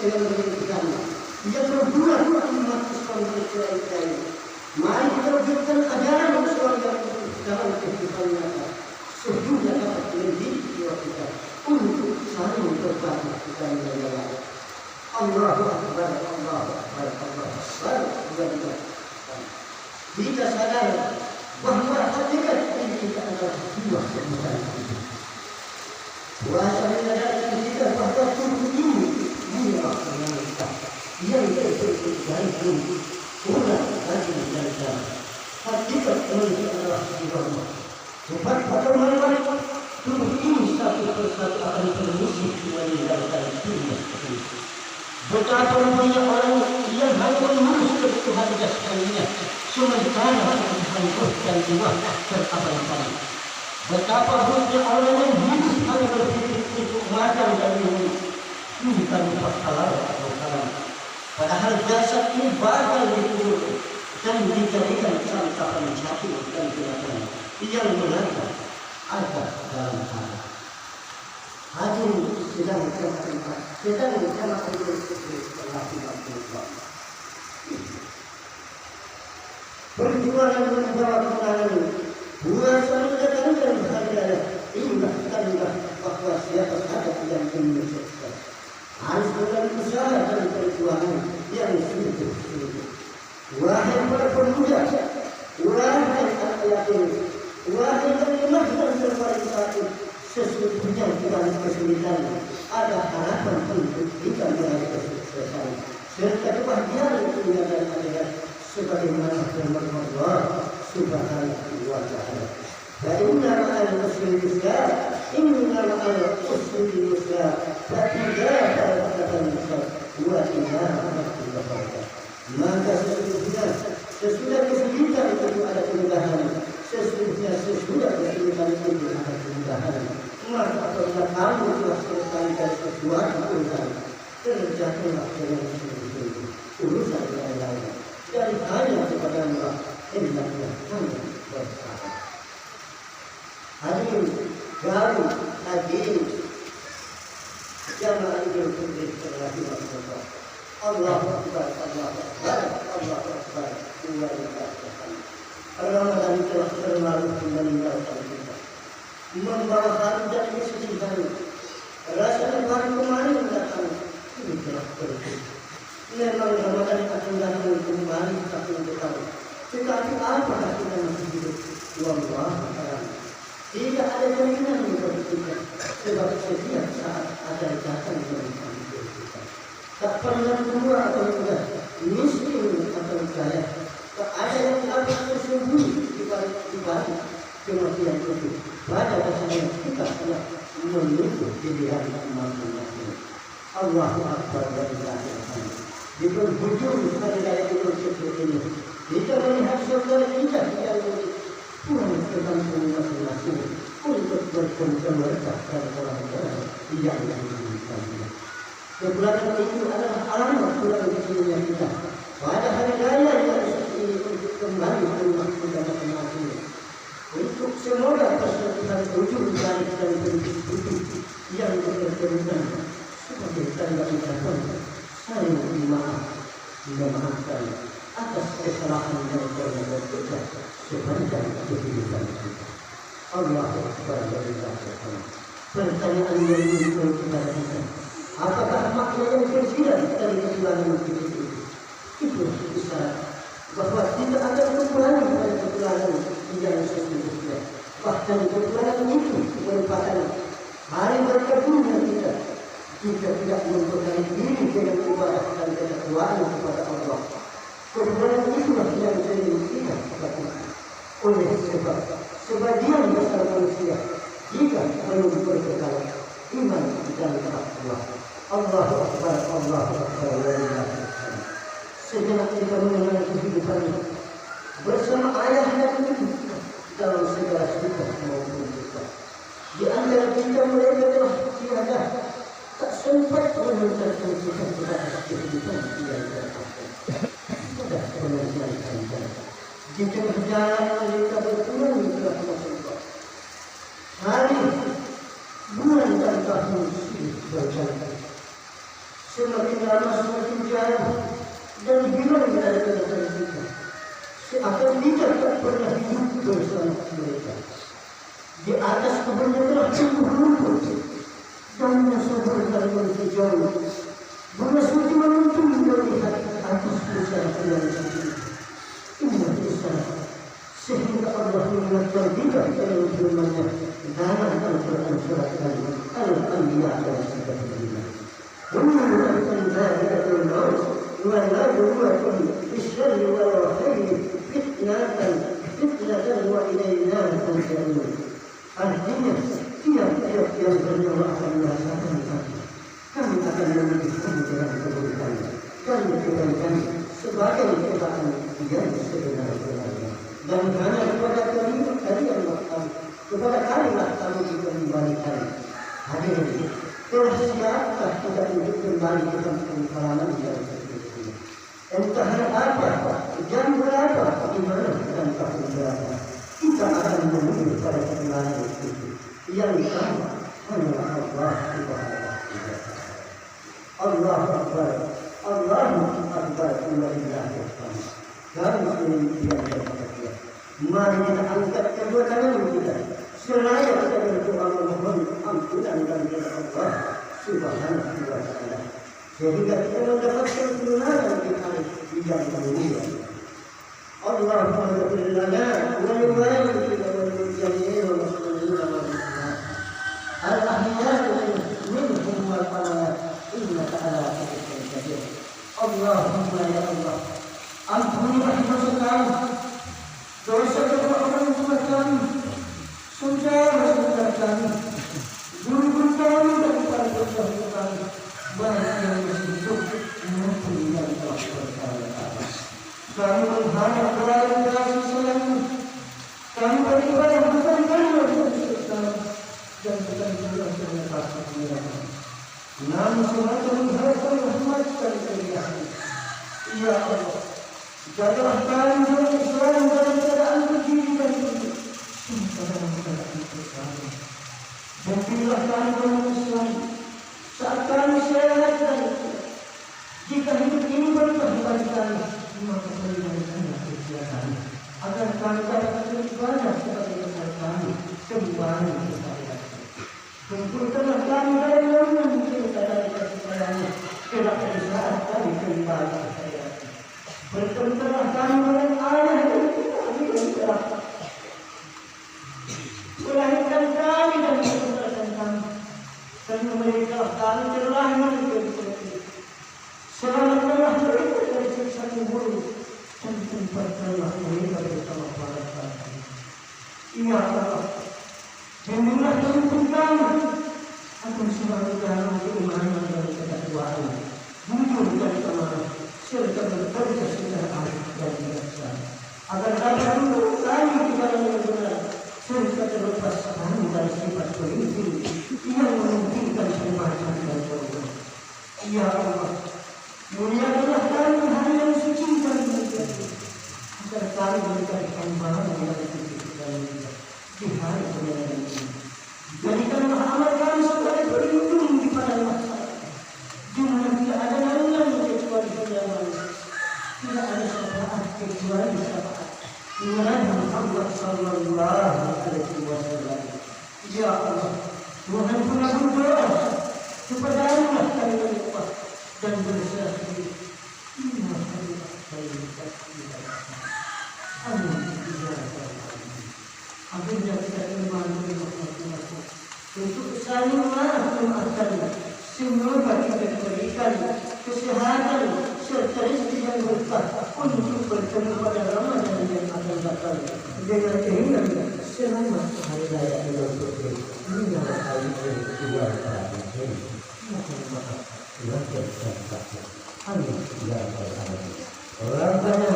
dengan berikutnya. Yang kedua umat Islam bercerai-berai. Mari kita wujudkan ajaran Islam yang dalam kehidupan nyata. Sehingga dapat mendidik jiwa kita untuk saling berbagi dan menyayang. Allahu Akbar, Allahu Akbar, Allahu Akbar. Kita sadar bahwa hakikat ini kita adalah jiwa kemuliaan kita. Puasa menyadari kita bahwa tubuh ini mulia dengan kita. Yang terjadi kurang lagi menjadi hakikat ini adalah jiwa. Sebab pada malam tubuh ini satu persatu akan termusik meninggalkan dunia. Betapa banyak orang yang hanya mengurus kebutuhan jasmaninya, sementara menghancurkan jiwa terabaikan. Betapa banyak orang yang hidup hanya berpikir untuk makan dan minum, bukan halal atau haram. Padahal jasad ini bakal dikubur dan dijadikan santapan jatuh dan binatang yang melanggar ada dalam hati. Hadirin sedang bersama untuk berlaku. Perjuangan menjawab tantangan puasa mendatangkan bahagia. Inilah tanda bahwa siapa saja yang ingin sukses harus dalam usaha dan perjuangan yang sungguh-sungguh. Wahai para pemuda, wahai anak yatim, wahai yang lemah dan terpaling sakit, sesungguhnya di balik kesulitan ada harapan untuk kita meraih kesuksesan serta kebahagiaan dunia dan akhirat sebagaimana firman Allah Subhanahu wa ta'ala. Fa inna ma'al usri yusra, inna ma'al usri yusra, fa idza faraqta fansab wa idza faraqta fansab. Maka sesudah kesulitan itu ada kemudahan. Sesudah kesulitan itu ada kemudahan. Maka apabila kamu telah selesai dari sesuatu urusan, kerjakanlah dengan sungguh-sungguh urusan yang lain. Dan hanya kepada Allah hendaknya hanya bersabar. Hadirin baru hadirin jamaah Idul Fitri rahimahullah. Allahu Akbar, Allahu Akbar, Allahu Akbar. Ramadan telah berlalu meninggalkan kita, membawa haru dan kesedihan. Rasanya baru kemarin datang, ini telah pergi. Memang Ramadan akan datang kembali satu tahun. Tetapi apakah kita masih hidup? Wallahu a'lam. Tidak ada jaminan bagi kita, sebab setiap saat ada datang dari hidup kita. Tak pernah tua atau muda, miskin atau kaya. Tak ada yang akan tersembunyi di balik kematian itu. Pada dasarnya kita telah menunggu pilihan masing-masing. Allahu Akbar wa lillahi. Di penghujung hari raya Idul Fitri ini, kita melihat saudara kita yang pulang ke kampung masing-masing untuk berkumpul mereka dan orang-orang yang diinginkannya. Kepulangan itu adalah alamat pulang ke dunia kita. Pada hari raya yang ini untuk kembali ke rumah kita masing-masing. Untuk semoga persatuan ujung jari dan bentuk itu yang berkerutan sebagai tanda ucapan saling memaafkan atas kesalahan yang pernah kita sepanjang kehidupan kita. Allahu Akbar wa lillahi. Pertanyaan yang muncul kepada kita, apakah makna yang tersirat dari kepulangan kita itu? Itu isyarat bahwa kita akan kembali pada kepulangan yang sesungguhnya. Bahkan kepulangan itu merupakan hari berkabulnya kita. Kita tidak membekali diri dengan ibadah dan ketakwaan kepada Allah. Kepulangan itulah yang sering kita lakukan. Oleh sebab sebagian besar manusia jika belum berkekal iman dan takwa. Allahu Akbar, Allahu Akbar wa lillahi. Sejenak kita mengenal kehidupan bersama ayah dan ibu dalam segala suka maupun duka. Di antara kita mereka telah tiada, tak sempat menuntaskan kita kepada kehidupan yang terakhir. Sudah menuntaskan. Jika berjalan mereka berpulang ke rahmat. Hari, bulan dan tahun berjalan. semakin lama semakin jauh dan hilang dari kedekatan kita. Seakan kita tak pernah hidup bersama mereka. Di atas kebunnya telah tumbuh rumput dan subur dari manusia jauh. Bunga suci menuntun dari hati atas usaha yang suci. Inilah usaha sehingga Allah mengingatkan kita dalam firman-Nya dalam Al-Quran surat Al-Anbiya ayat 35. Bukan dzalikatul maut wa nabluwakum bisyarri wal khairi fitnatan wa ilaina turja'un. Artinya tiap-tiap yang bernyawa akan merasakan kami akan memberikan dengan keburukan dan kebaikan sebagai cobaan yang sebenar-benarnya. Dan karena kepada kalimat kami dikembalikan. Hadirin, telah siapkah kita untuk kembali ke kampung halaman yang seperti ini? Entah apa, jam berapa, di mana dan kampung berapa, kita akan menuju pada kembali itu. Yang sama hanyalah Allah Subhanahu wa Ta'ala. Allahu Akbar, Allahu Akbar, walillahi alhamd. Kami yang berbahagia. Mari kita angkat kedua tangan kita seraya kita berdoa memohon ampunan dan Allah Subhanahu wa Ta'ala, sehingga kita mendapatkan kebenaran di hari yang mulia. Allahumma ighfir lana wa li walidina wa lil jami'il muslimina wal muslimat al-ahya'i minhum wal amwat innaka ala kulli syai'in qadir. Allahumma ya Allah, ampunilah dosa kami, dosa kedua kami, saudara-saudara kami, guru-guru kami dan para pendahulu kami, baik yang masih hidup maupun yang telah berkala. Kami menghadap kepada kasih sayang-Mu. Kami beribadah bukan karena kesusahan dan bukan karena kenikmatan, namun semata mengharapkan rahmat dan keriaan. Ya Allah, jadilah kami dalam Islam dalam keadaan berdiri dan hidup. Dan pilihlah kami dalam Islam saat kami sehat dan jika hidup ini berkah bagi kami, maka berikan kami kami agar kami dapat beribadah kepada Tuhan kami kembali kepada kumpulkanlah kami dalam naungan kita dari kasih sayang-Mu kelak di saat kami kembali kepada bertempurlah kami dengan ayah dan kami dan neraka. Melahirkan kami dan membesarkan kami dan memberikan kami terlahir dari seperti selamatkanlah mereka dari siksa kubur dan tempatkanlah mereka bersama para kami. Ya Allah, bimbinglah tuntun kami agar selalu dalam keimanan dan ketakwaan, jujur dan amanah, serta bekerja secara adil dan bijaksana, agar dapat menuntut kami di dalam yang benar, serta terlepas dari sifat pemimpin yang memungkinkan semacam dan jauh. Ya Allah, muliakanlah kami hari yang suci dan mulia, agar kami memberikan tambahan yang suci dan mulia di hari kemuliaan ini. Jadikanlah amal kami sebagai pelindung di padang mahsyar, di mana tidak ada naungan kecuali kejaman, tidak ada syafaat kecuali syafaat Nabi Muhammad sallallahu alaihi wasallam. Ya Allah, Tuhan pernah berdoa kepada Allah kami berdoa dan berserah diri. Inna lillahi wa inna ilaihi raji'un. Akhirnya kita iman untuk saling memaafkan, semoga kita diberikan kesehatan serta rezeki yang berkah untuk bertemu pada Ramadan yang akan datang dengan keinginan selamat hari raya Idul Fitri hingga hari kedua Ramadan. Mohon maaf lahir dan batin. Amin ya rabbal alamin. Rabbana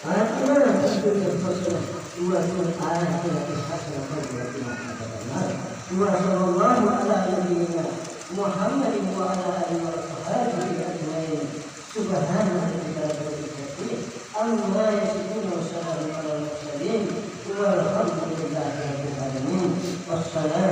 atina fid dunya hasanah wa fil akhirati hasanah wa qina adzabannar. Wa sallallahu ala nabiyyina Muhammadin wa ala alihi wa sahbihi ajma'in. Subhana rabbika rabbil izzati amma yasifun wa salamun alal mursalin walhamdulillahi rabbil alamin. Wassalam.